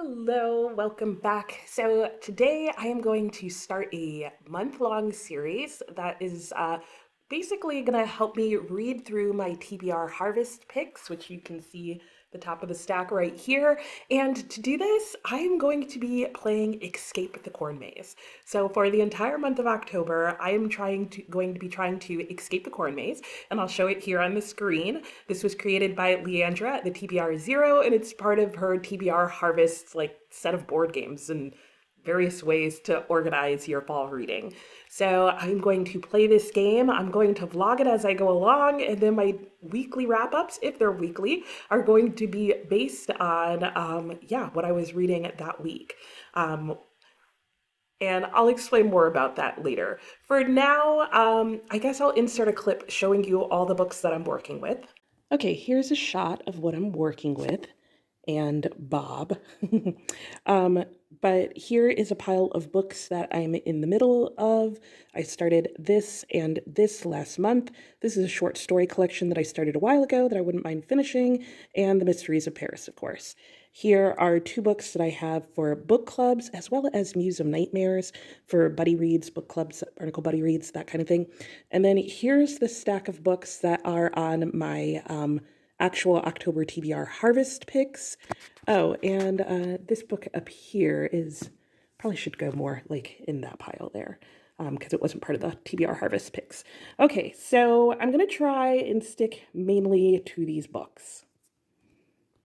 Hello, welcome back. So today I am going to start a month-long series that is basically going to help me read through my TBR Harvest picks, which you can see the top of the stack right here. And to do this, I am going to be playing Escape the Corn Maze. So for the entire month of October, I am going to be trying to escape the corn maze, and I'll show it here on the screen. This was created by Leandra at the TBR Zero, and it's part of her TBR Harvest set of board games and various ways to organize your fall reading. So I'm going to play this game. I'm going to vlog it as I go along, and then my weekly wrap-ups, if they're weekly, are going to be based on what I was reading that week. And I'll explain more about that later. For now, I guess I'll insert a clip showing you all the books that I'm working with. Okay, here's a shot of what I'm working with and Bob. But here is a pile of books that I'm in the middle of. I started this and this last month. This is a short story collection that I started a while ago that I wouldn't mind finishing, and The Mysteries of Paris, of course. Here are two books that I have for book clubs, as well as Muse of Nightmares for buddy reads, book clubs, Barnacle buddy reads, that kind of thing. And then here's the stack of books that are on my actual October TBR Harvest picks. Oh, and this book up here probably should go more in that pile there because it wasn't part of the TBR Harvest picks. Okay, so I'm going to try and stick mainly to these books.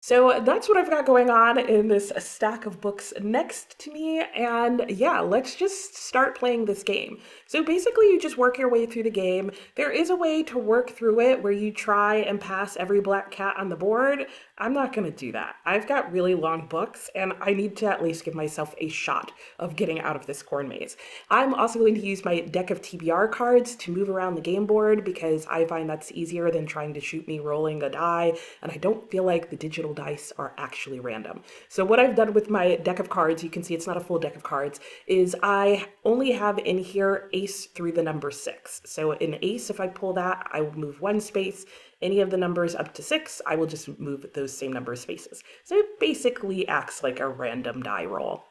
So that's what I've got going on in this stack of books next to me, and yeah, let's just start playing this game. So basically you just work your way through the game. There is a way to work through it where you try and pass every black cat on the board. I'm not going to do that. I've got really long books, and I need to at least give myself a shot of getting out of this corn maze. I'm also going to use my deck of TBR cards to move around the game board because I find that's easier than trying to shoot me rolling a die, and I don't feel like the digital dice are actually random. So what I've done with my deck of cards, you can see it's not a full deck of cards, is I only have in here ace through the number 6. So in ace, if I pull that, I will move 1 space. Any of the numbers up to 6, I will just move those same number of spaces. So it basically acts like a random die roll.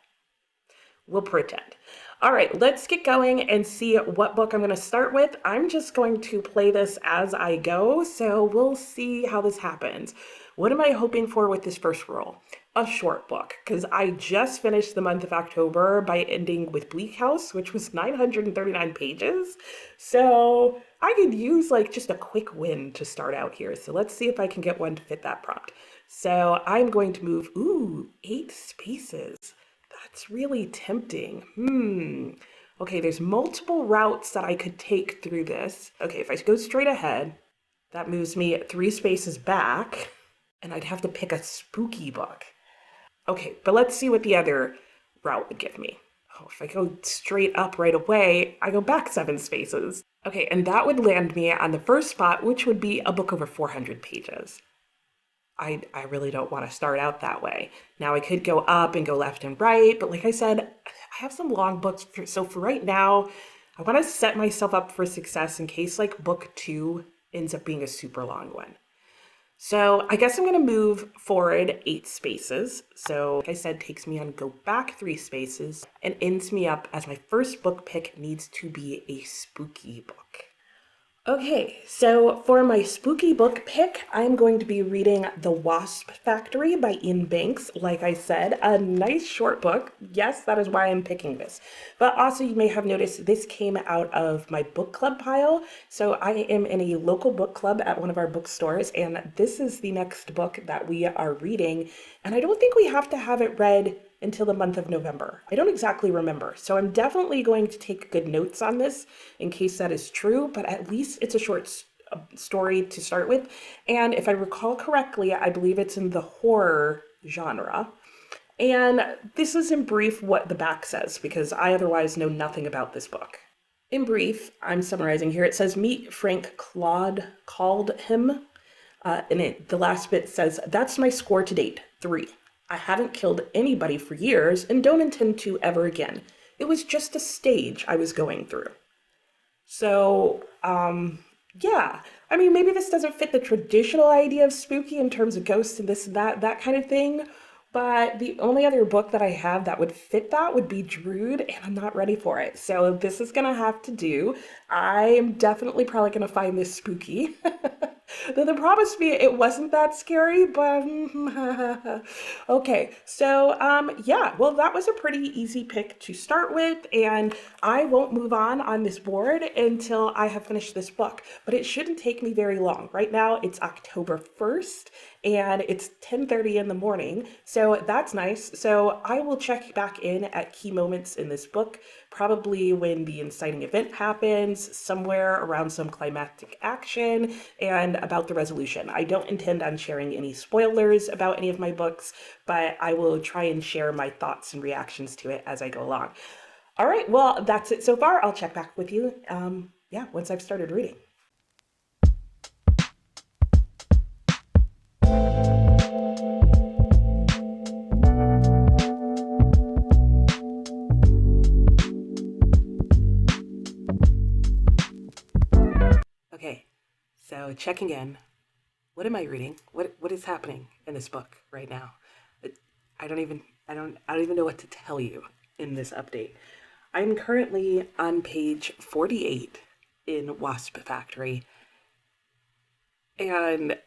We'll pretend. All right, let's get going and see what book I'm going to start with. I'm just going to play this as I go, so we'll see how this happens. What am I hoping for with this first roll? A short book, because I just finished the month of October by ending with Bleak House, which was 939 pages. So I could use just a quick win to start out here. So let's see if I can get one to fit that prompt. So I'm going to move, 8 spaces. That's really tempting. Okay, there's multiple routes that I could take through this. Okay, if I go straight ahead, that moves me 3 spaces back, and I'd have to pick a spooky book. Okay, but let's see what the other route would give me. Oh, if I go straight up right away, I go back 7 spaces. Okay, and that would land me on the first spot, which would be a book over 400 pages. I really don't want to start out that way. Now I could go up and go left and right, but like I said, I have some long books, so for right now, I want to set myself up for success in case book 2 ends up being a super long one. So I guess I'm going to move forward 8 spaces. So like I said, takes me on go back 3 spaces and ends me up as my first book pick needs to be a spooky book. Okay, so for my spooky book pick, I'm going to be reading The Wasp Factory by Ian Banks. Like I said, a nice short book. Yes, that is why I'm picking this. But also you may have noticed this came out of my book club pile. So I am in a local book club at one of our bookstores, and this is the next book that we are reading. And I don't think we have to have it read until the month of November. I don't exactly remember. So I'm definitely going to take good notes on this in case that is true, but at least it's a short story to start with. And if I recall correctly, I believe it's in the horror genre. And this is in brief what the back says, because I otherwise know nothing about this book. In brief, I'm summarizing here. It says, meet Frank Claude called him. And the last bit says, that's my score to date, 3. I haven't killed anybody for years and don't intend to ever again. It was just a stage I was going through. So, yeah. I mean, maybe this doesn't fit the traditional idea of spooky in terms of ghosts and this and that kind of thing, But the only other book that I have that would fit that would be Drood, and I'm not ready for it. So this is gonna have to do. I am definitely probably gonna find this spooky. Though they promised me it wasn't that scary, but okay. So yeah, well that was a pretty easy pick to start with, and I won't move on this board until I have finished this book. But it shouldn't take me very long. Right now it's October 1st and it's 10:30 in the morning. So that's nice. So I will check back in at key moments in this book, probably when the inciting event happens, somewhere around some climactic action, and about the resolution. I don't intend on sharing any spoilers about any of my books, but I will try and share my thoughts and reactions to it as I go along. All right, well, that's it so far. I'll check back with you, yeah, once I've started reading. Okay, so checking in. What am I reading? What is happening in this book right now? I don't even I don't even know what to tell you in this update. I'm currently on page 48 in Wasp Factory, and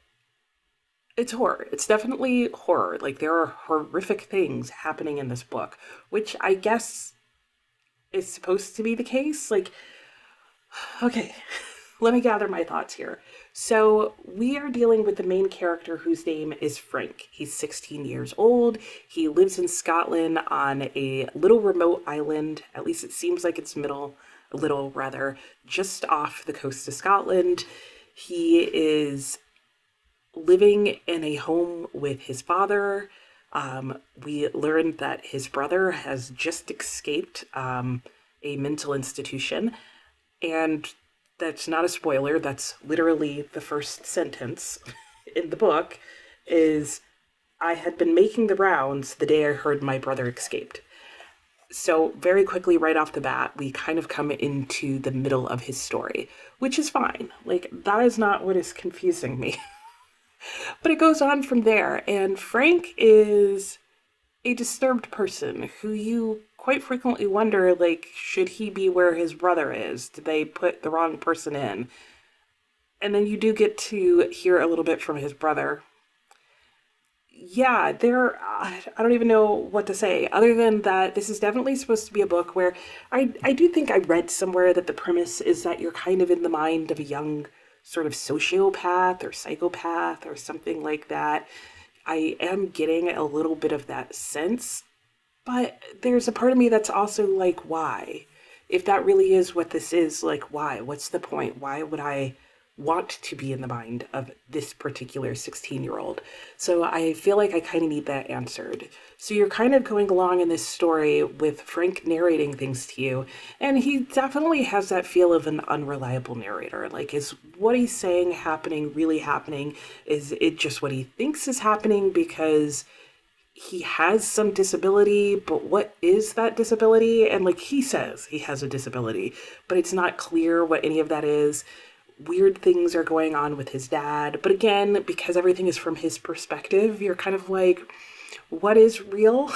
it's horror. It's definitely horror. Like there are horrific things happening in this book, which I guess is supposed to be the case. Like, okay, let me gather my thoughts here. So, we are dealing with the main character whose name is Frank. He's 16 years old. He lives in Scotland on a little remote island. At least it seems like it's little rather, just off the coast of Scotland. He is living in a home with his father. We learned that his brother has just escaped a mental institution, and that's not a spoiler. That's literally the first sentence in the book is, I had been making the rounds the day I heard my brother escaped. So very quickly, right off the bat, we kind of come into the middle of his story, which is fine. Like, that is not what is confusing me. But it goes on from there, and Frank is a disturbed person who you quite frequently wonder, like, should he be where his brother is? Did they put the wrong person in? And then you do get to hear a little bit from his brother. Yeah, I don't even know what to say, other than that this is definitely supposed to be a book where I do think I read somewhere that the premise is that you're kind of in the mind of a young sort of sociopath or psychopath or something like that. I am getting a little bit of that sense, but there's a part of me that's also like, why? If that really is what this is, like, why? What's the point? Why would I want to be in the mind of this particular 16-year-old? So I feel like I kind of need that answered. So you're kind of going along in this story with Frank narrating things to you, and he definitely has that feel of an unreliable narrator. Like, is what he's saying happening, really happening? Is it just what he thinks is happening because he has some disability, but what is that disability? And like, he says he has a disability, but it's not clear what any of that is. Weird things are going on with his dad, but again, because everything is from his perspective, you're kind of like, what is real?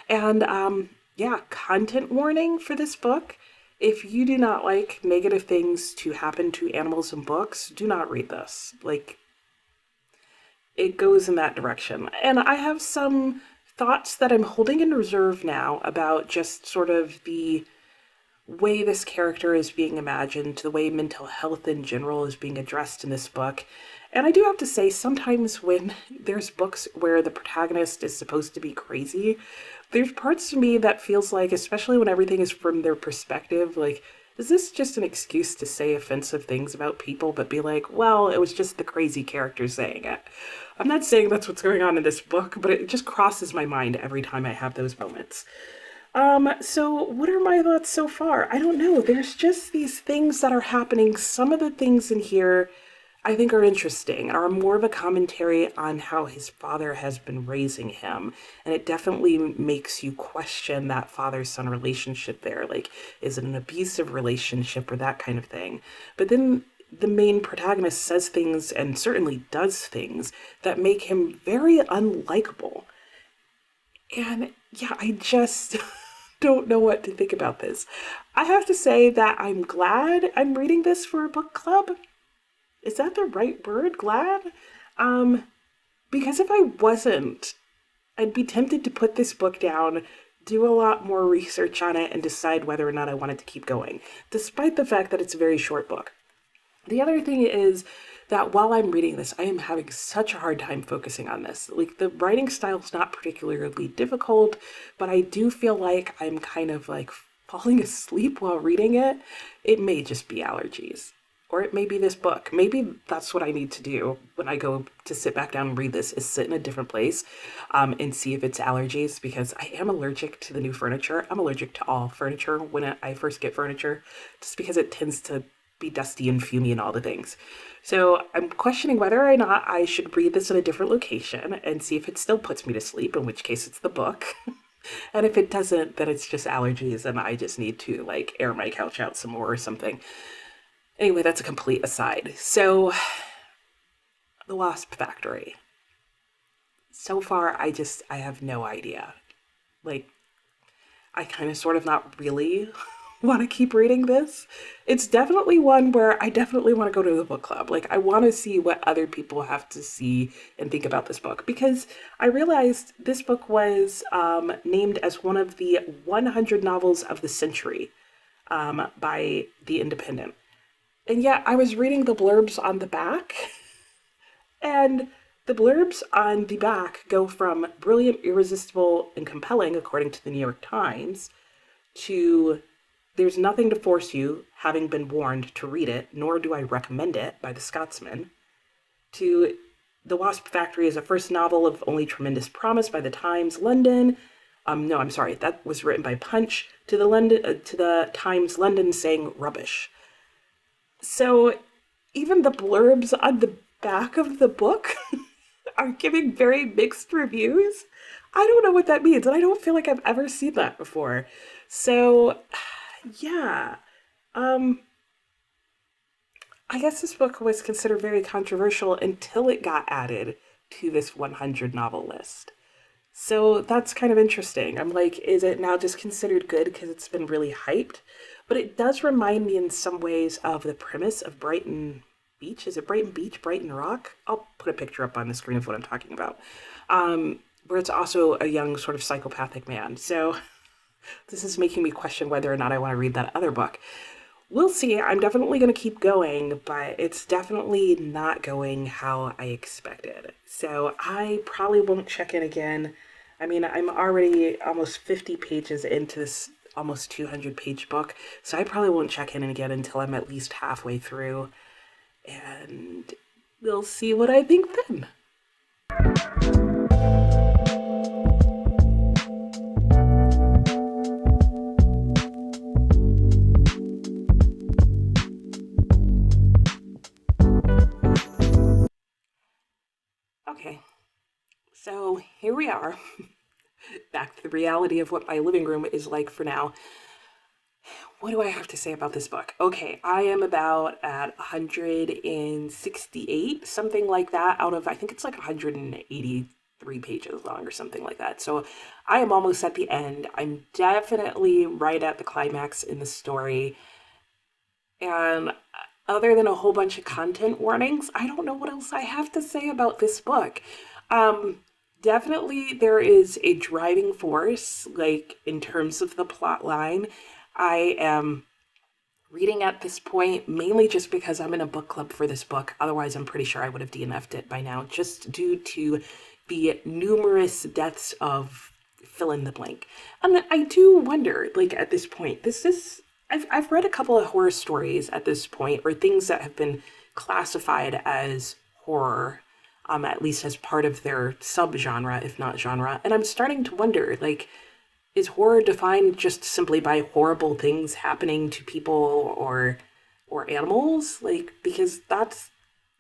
And yeah, content warning for this book. If you do not like negative things to happen to animals in books, do not read this. Like, it goes in that direction. And I have some thoughts that I'm holding in reserve now about just sort of the way this character is being imagined, the way mental health in general is being addressed in this book. And I do have to say, sometimes when there's books where the protagonist is supposed to be crazy, there's parts to me that feels like, especially when everything is from their perspective, like, is this just an excuse to say offensive things about people, but be like, well, it was just the crazy character saying it? I'm not saying that's what's going on in this book, but it just crosses my mind every time I have those moments. So what are my thoughts so far? I don't know. There's just these things that are happening. Some of the things in here I think are interesting and are more of a commentary on how his father has been raising him. And it definitely makes you question that father-son relationship there. Like, is it an abusive relationship or that kind of thing? But then the main protagonist says things and certainly does things that make him very unlikable. And yeah, I just don't know what to think about this. I have to say that I'm glad I'm reading this for a book club. Is that the right word? Glad? Um, because if I wasn't, I'd be tempted to put this book down, do a lot more research on it, and decide whether or not I wanted to keep going, despite the fact that it's a very short book. The other thing is that while I'm reading this, I am having such a hard time focusing on this. Like, the writing style is not particularly difficult, but I do feel like I'm kind of like falling asleep while reading it. It may just be allergies. Or it may be this book. Maybe that's what I need to do when I go to sit back down and read this, is sit in a different place and see if it's allergies, because I am allergic to the new furniture. I'm allergic to all furniture when I first get furniture, just because it tends to be dusty and fumey and all the things. So I'm questioning whether or not I should read this in a different location and see if it still puts me to sleep, in which case it's the book. And if it doesn't, then it's just allergies and I just need to like air my couch out some more or something. Anyway, that's a complete aside. So, The Wasp Factory. So far, I have no idea. Like, I kind of sort of not really want to keep reading this. It's definitely one where I definitely want to go to the book club. Like, I want to see what other people have to see and think about this book, because I realized this book was named as one of the 100 novels of the century by The Independent. And yet I was reading the blurbs on the back, and the blurbs on the back go from brilliant, irresistible, and compelling, according to the New York Times, to there's nothing to force you, having been warned to read it, nor do I recommend it, by the Scotsman, to The Wasp Factory is a first novel of only tremendous promise by the Times, London. No, I'm sorry, that was written by Punch, to the Times, London, saying rubbish. So even the blurbs on the back of the book are giving very mixed reviews. I don't know what that means, and I don't feel like I've ever seen that before. So, yeah. Um, I guess this book was considered very controversial until it got added to this 100 novel list. So that's kind of interesting. I'm like, is it now just considered good because it's been really hyped? But it does remind me in some ways of the premise of Brighton Beach. Is it Brighton Beach, Brighton Rock? I'll put a picture up on the screen of what I'm talking about. Where it's also a young sort of psychopathic man. So this is making me question whether or not I want to read that other book. We'll see. I'm definitely going to keep going, but it's definitely not going how I expected. So I probably won't check in again. I mean, I'm already almost 50 pages into this almost 200-page book, so I probably won't check in again until I'm at least halfway through, and we'll see what I think then. Okay, so here we are, back to the reality of what my living room is like for now. What do I have to say about this book? Okay, I am about at 168, something like that, out of, I think it's like 183 pages long or something like that. So I am almost at the end. I'm definitely right at the climax in the story. And other than a whole bunch of content warnings, I don't know what else I have to say about this book. Um, Definitely there is a driving force, like in terms of the plot line. I am reading at this point mainly just because I'm in a book club for this book. Otherwise, I'm pretty sure I would have DNF'd it by now, just due to the numerous deaths of fill in the blank. And I do wonder, like at this point, I've read a couple of horror stories at this point, or things that have been classified as horror, at least as part of their subgenre, if not genre. And I'm starting to wonder, like, is horror defined just simply by horrible things happening to people or animals? Like, because that's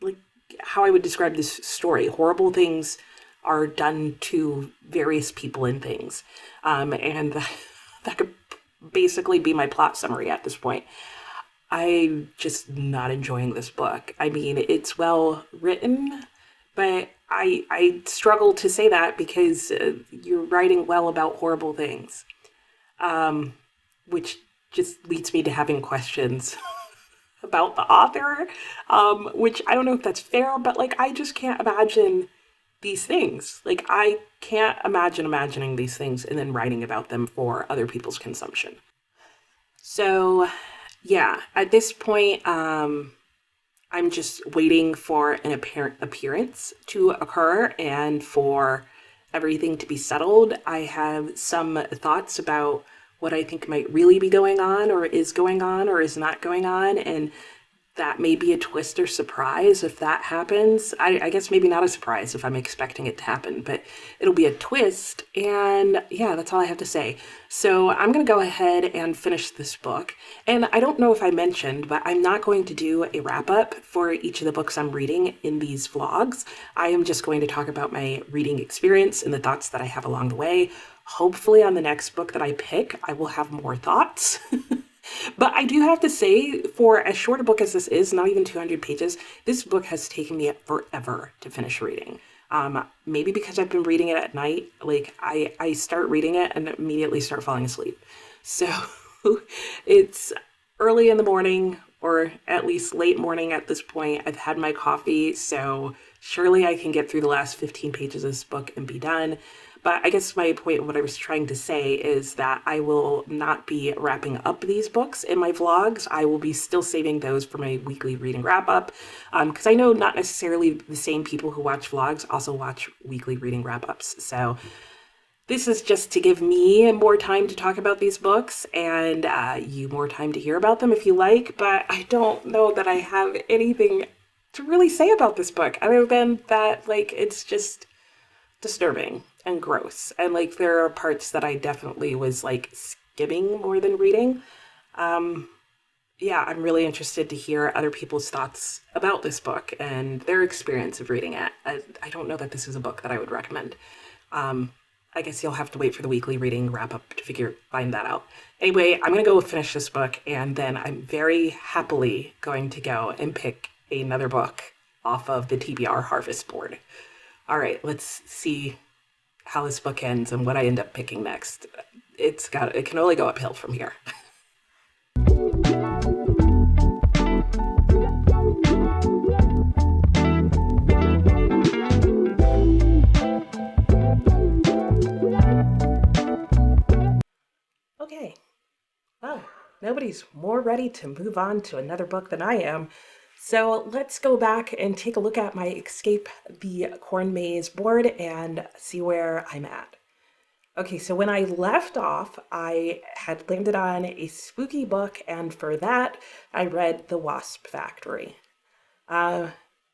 like how I would describe this story. Horrible things are done to various people and things. And that could basically be my plot summary at this point. I'm just not enjoying this book. I mean, it's well written, but I struggle to say that because you're writing well about horrible things, which just leads me to having questions about the author, which I don't know if that's fair, but like I just can't imagine these things. Like I can't imagine imagining these things and then writing about them for other people's consumption. So yeah, at this point, I'm just waiting for an apparent appearance to occur and for everything to be settled. I have some thoughts about what I think might really be going on or is not going on. And that may be a twist or surprise if that happens. I guess maybe not a surprise if I'm expecting it to happen, but it'll be a twist. And yeah, that's all I have to say. So I'm going to go ahead and finish this book. And I don't know if I mentioned, but I'm not going to do a wrap up for each of the books I'm reading in these vlogs. I am just going to talk about my reading experience and the thoughts that I have along the way. Hopefully on the next book that I pick, I will have more thoughts. But I do have to say, for as short a book as this is, not even 200 pages, this book has taken me forever to finish reading. Maybe because I've been reading it at night. Like, I start reading it and immediately start falling asleep. So it's early in the morning, or at least late morning at this point. I've had my coffee, so surely I can get through the last 15 pages of this book and be done. But I guess my point, what I was trying to say is that I will not be wrapping up these books in my vlogs. I will be still saving those for my weekly reading wrap up. Because I know not necessarily the same people who watch vlogs also watch weekly reading wrap ups. So this is just to give me more time to talk about these books and you more time to hear about them if you like. But I don't know that I have anything to really say about this book other than that, like, it's just disturbing and gross. And like there are parts that I definitely was like skimming more than reading. Yeah, I'm really interested to hear other people's thoughts about this book and their experience of reading it. I don't know that this is a book that I would recommend. I guess you'll have to wait for the weekly reading wrap up to find that out. Anyway, I'm gonna go finish this book and then I'm very happily going to go and pick another book off of the TBR Harvest board. All right, let's see how this book ends and what I end up picking next. It can only go uphill from here. Okay, well, nobody's more ready to move on to another book than I am. So let's go back and take a look at my Escape the Corn Maze board and see where I'm at. Okay, so when I left off, I had landed on a spooky book, and for that, I read The Wasp Factory. I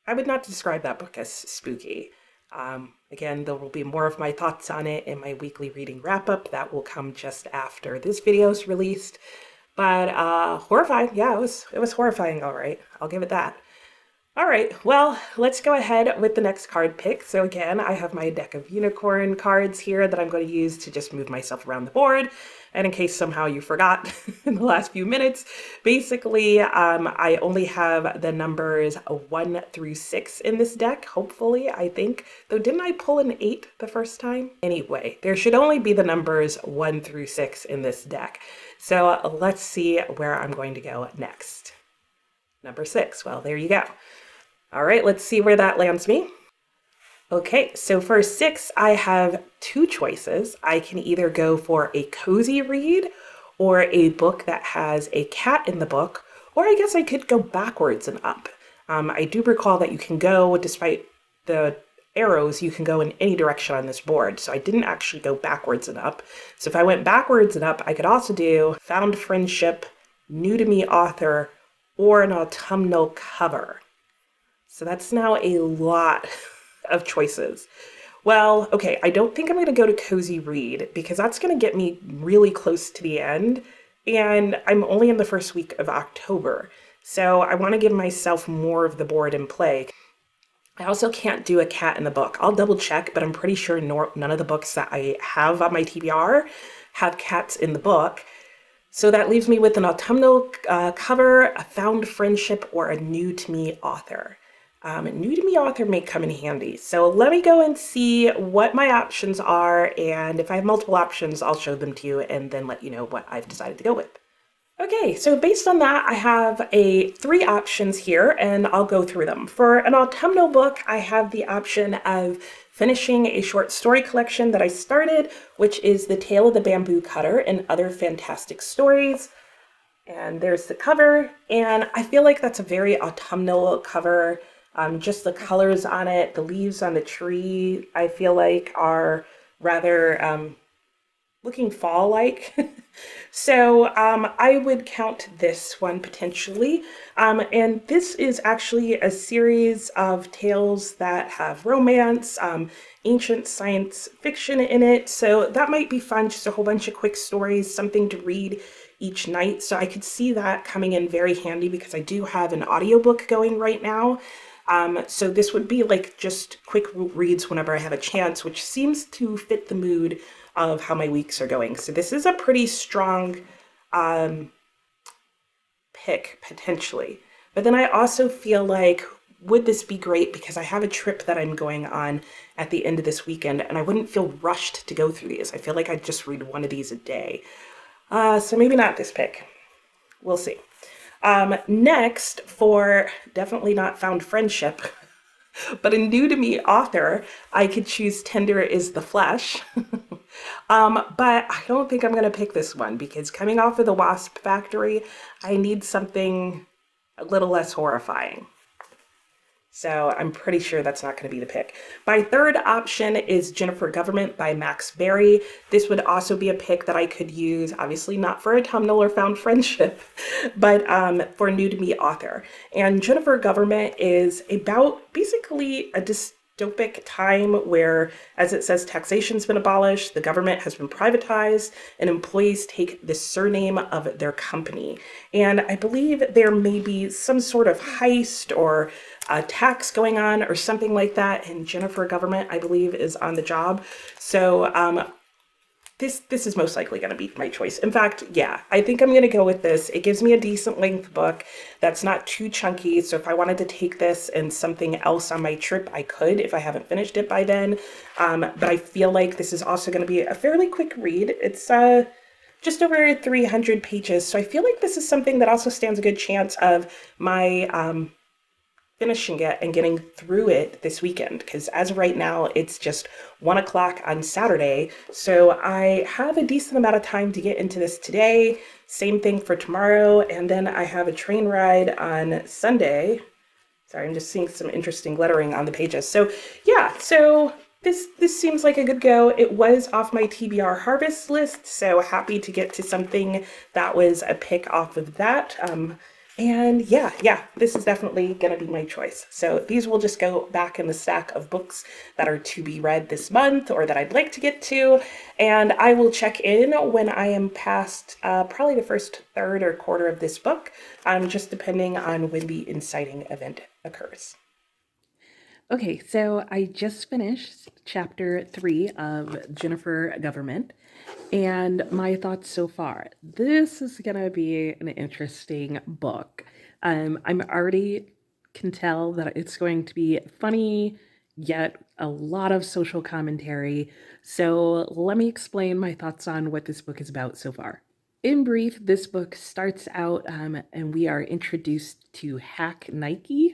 would not describe that book as spooky. Again, there will be more of my thoughts on it in my weekly reading wrap-up that will come just after this video is released. But horrifying, yeah, it was horrifying, all right. I'll give it that. All right, well, let's go ahead with the next card pick. So again, I have my deck of unicorn cards here that I'm going to use to just move myself around the board. And in case somehow you forgot in the last few minutes, basically, I only have the numbers 1 through 6 in this deck, hopefully, I think. Though, didn't I pull an 8 the first time? Anyway, there should only be the numbers 1 through 6 in this deck. So let's see where I'm going to go next. Number 6, well, there you go. All right, let's see where that lands me. Okay, so for 6, I have 2 choices. I can either go for a cozy read or a book that has a cat in the book, or I guess I could go backwards and up. I do recall that you can go, despite the arrows, you can go in any direction on this board. So I didn't actually go backwards and up. So if I went backwards and up, I could also do Found Friendship, New to Me author, or an autumnal cover. So that's now a lot of choices. Well, okay, I don't think I'm going to go to cozy read because that's going to get me really close to the end. And I'm only in the first week of October. So I want to give myself more of the board in play. I also can't do a cat in the book. I'll double check, but I'm pretty sure none of the books that I have on my TBR have cats in the book. So that leaves me with an autumnal cover, a found friendship, or a new to me author. New to me author may come in handy. So let me go and see what my options are, and if I have multiple options, I'll show them to you and then let you know what I've decided to go with. Okay, so based on that, I have three options here, and I'll go through them. For an autumnal book, I have the option of finishing a short story collection that I started, which is The Tale of the Bamboo Cutter and Other Fantastic Stories. And there's the cover, and I feel like that's a very autumnal cover. Just the colors on it, the leaves on the tree, I feel like are rather looking fall-like. So I would count this one potentially. And this is actually a series of tales that have romance, ancient science fiction in it. So that might be fun, just a whole bunch of quick stories, something to read each night. So I could see that coming in very handy because I do have an audiobook going right now. So this would be like just quick reads whenever I have a chance, which seems to fit the mood of how my weeks are going. So this is a pretty strong pick potentially. But then I also feel like, would this be great because I have a trip that I'm going on at the end of this weekend and I wouldn't feel rushed to go through these. I feel like I'd just read one of these a day. So maybe not this pick. We'll see. Next, for definitely not found friendship, but a new to me author, I could choose Tender is the Flesh. But I don't think I'm going to pick this one because coming off of The Wasp Factory, I need something a little less horrifying. So I'm pretty sure that's not going to be the pick. My third option is Jennifer Government by Max Berry. This would also be a pick that I could use, obviously not for autumnal or found friendship, but for new to me author. And Jennifer Government is about basically a dystopic time where, as it says, taxation's been abolished, the government has been privatized, and employees take the surname of their company. And I believe there may be some sort of heist or a tax going on or something like that, and Jennifer Government, I believe, is on the job. So this is most likely going to be my choice. In fact, yeah, I think I'm going to go with this. It gives me a decent length book that's not too chunky. So if I wanted to take this and something else on my trip, I could if I haven't finished it by then. But I feel like this is also going to be a fairly quick read. It's just over 300 pages. So I feel like this is something that also stands a good chance of my finishing it and getting through it this weekend, because as of right now it's just 1 o'clock on Saturday, so I have a decent amount of time to get into this today. Same thing for tomorrow, and then I have a train ride on Sunday. Sorry, I'm just seeing some interesting lettering on the pages. So yeah, so this seems like a good go. It was off my TBR Harvest list, so happy to get to something that was a pick off of that. And yeah, this is definitely going to be my choice. So these will just go back in the stack of books that are to be read this month or that I'd like to get to. And I will check in when I am past probably the first third or quarter of this book, just depending on when the inciting event occurs. Okay, so I just finished chapter 3 of Jennifer Government, and my thoughts so far. This is gonna be an interesting book. I'm already can tell that it's going to be funny, yet a lot of social commentary. So let me explain my thoughts on what this book is about so far. In brief, this book starts out and we are introduced to Hack Nike,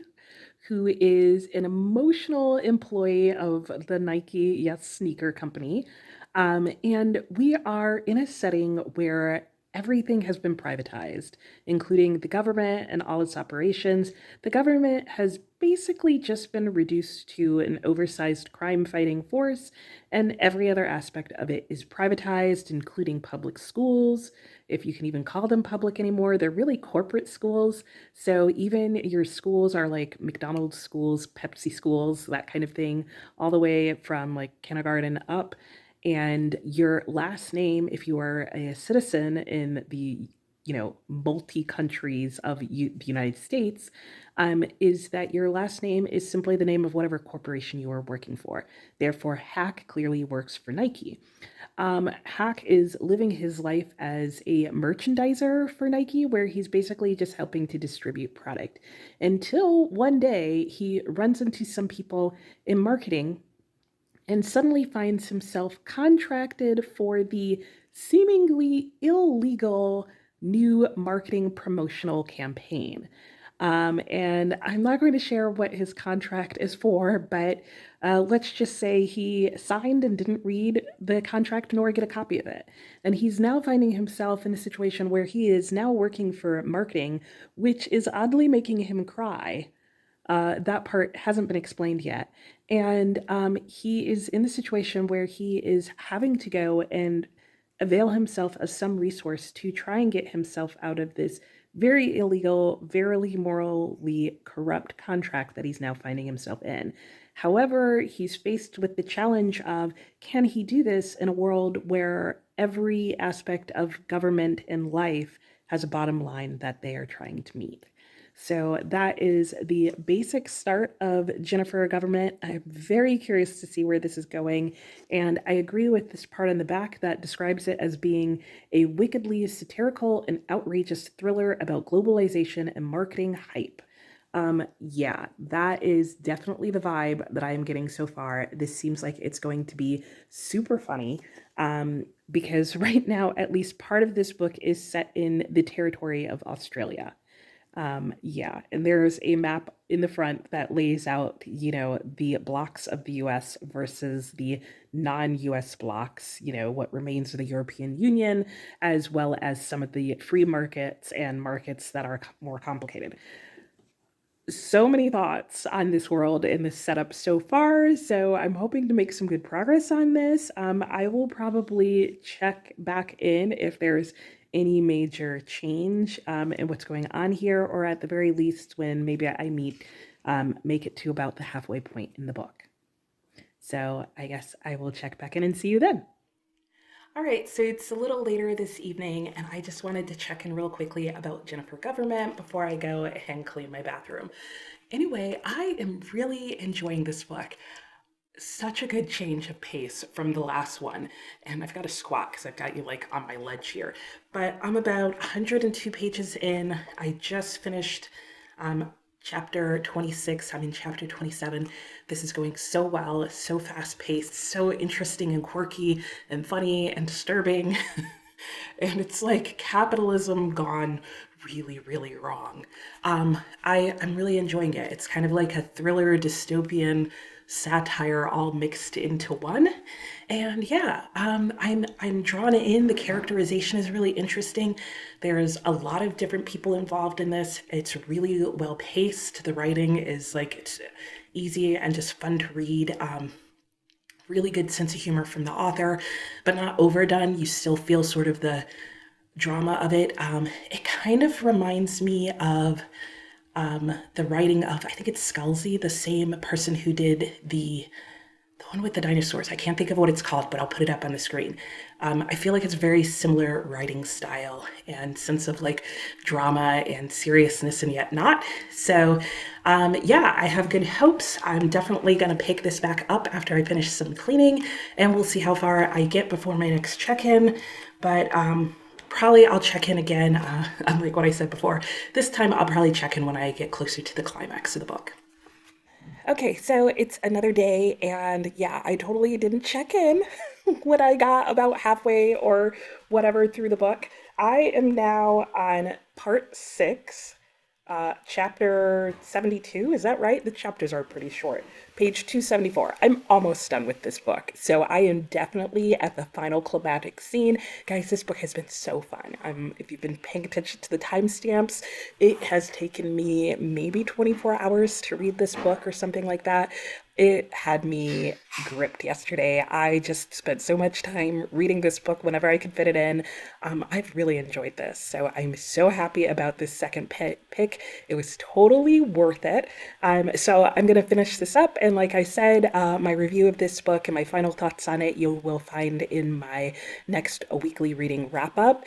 who is an emotional employee of the Nike, yes, sneaker company. And we are in a setting where everything has been privatized, including the government and all its operations. The government has basically just been reduced to an oversized crime fighting force, and every other aspect of it is privatized, including public schools. If you can even call them public anymore, they're really corporate schools. So even your schools are like McDonald's schools, Pepsi schools, that kind of thing, all the way from like kindergarten up. And your last name, if you are a citizen in the multi countries of the United States, is that your last name is simply the name of whatever corporation you are working for. Therefore, Hack clearly works for Nike. Hack is living his life as a merchandiser for Nike, where he's basically just helping to distribute product until one day he runs into some people in marketing and suddenly finds himself contracted for the seemingly illegal new marketing promotional campaign. And I'm not going to share what his contract is for, but let's just say he signed and didn't read the contract nor get a copy of it. And he's now finding himself in a situation where he is now working for marketing, which is oddly making him cry. That part hasn't been explained yet. And he is in the situation where he is having to go and avail himself of some resource to try and get himself out of this very illegal, very morally corrupt contract that he's now finding himself in. However, he's faced with the challenge of can he do this in a world where every aspect of government and life has a bottom line that they are trying to meet? So that is the basic start of Jennifer Government. I'm very curious to see where this is going. And I agree with this part on the back that describes it as being a wickedly satirical and outrageous thriller about globalization and marketing hype. Yeah, that is definitely the vibe that I am getting so far. This seems like it's going to be super funny. Because right now, at least part of this book is set in the territory of Australia. Yeah, and there's a map in the front that lays out, the blocks of the US versus the non-US blocks, what remains of the European Union, as well as some of the free markets and markets that are more complicated. So many thoughts on this world and this setup so far. So I'm hoping to make some good progress on this. I will probably check back in if there's any major change in what's going on here, or at the very least, when maybe I make it to about the halfway point in the book. So I guess I will check back in and see you then. All right, so it's a little later this evening, and I just wanted to check in real quickly about Jennifer Government before I go and clean my bathroom. Anyway, I am really enjoying this book. Such a good change of pace from the last one. And I've got to squat because I've got you like on my ledge here. But I'm about 102 pages in. I just finished chapter 26. I'm in chapter 27. This is going so well, so fast paced, so interesting and quirky and funny and disturbing. And it's like capitalism gone really, really wrong. I'm really enjoying it. It's kind of like a thriller dystopian satire all mixed into one. And yeah, I'm drawn in. The characterization is really interesting. There's a lot of different people involved in this. It's really well paced. The writing is like it's easy and just fun to read. Really good sense of humor from the author, but not overdone. You still feel sort of the drama of it. It kind of reminds me of the writing of, I think it's Scalzi, the same person who did the one with the dinosaurs. I can't think of what it's called, but I'll put it up on the screen. I feel like it's very similar writing style and sense of like drama and seriousness and yet not. So, yeah, I have good hopes. I'm definitely going to pick this back up after I finish some cleaning, and we'll see how far I get before my next check-in. But probably I'll check in again, unlike what I said before. This time I'll probably check in when I get closer to the climax of the book. Okay, so it's another day, and yeah, I totally didn't check in when I got about halfway or whatever through the book. I am now on part six, chapter 72. Is that right? The chapters are pretty short. Page 274. I'm almost done with this book. So I am definitely at the final climatic scene. Guys, this book has been so fun. If you've been paying attention to the timestamps, it has taken me maybe 24 hours to read this book or something like that. It had me gripped yesterday. I just spent so much time reading this book whenever I could fit it in. I've really enjoyed this. So I'm so happy about this second pick. It was totally worth it. So I'm going to finish this up. And like I said, my review of this book and my final thoughts on it, you will find in my next weekly reading wrap up.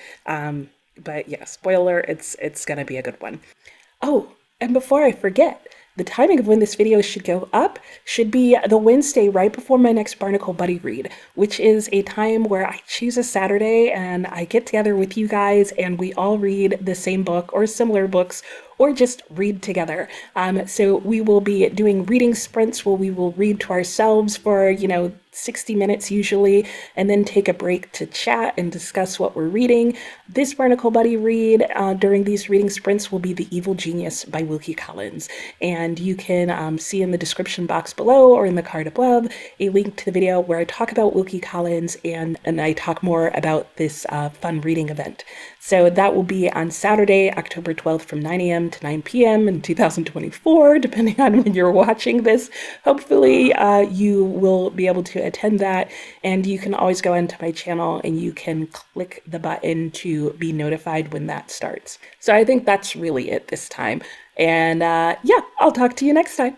But yeah, spoiler, it's gonna be a good one. Oh, and before I forget, the timing of when this video should go up should be the Wednesday right before my next Barnacle Buddy read, which is a time where I choose a Saturday and I get together with you guys and we all read the same book or similar books or just read together. So we will be doing reading sprints where we will read to ourselves for, 60 minutes usually, and then take a break to chat and discuss what we're reading. This Barnacle Buddy read during these reading sprints will be The Evil Genius by Wilkie Collins. And you can see in the description box below or in the card above a link to the video where I talk about Wilkie Collins and I talk more about this fun reading event. So that will be on Saturday, October 12th from 9 a.m. to 9 p.m. in 2024, depending on when you're watching this. Hopefully you will be able to attend that, and you can always go into my channel and you can click the button to be notified when that starts. So I think that's really it this time. And yeah, I'll talk to you next time.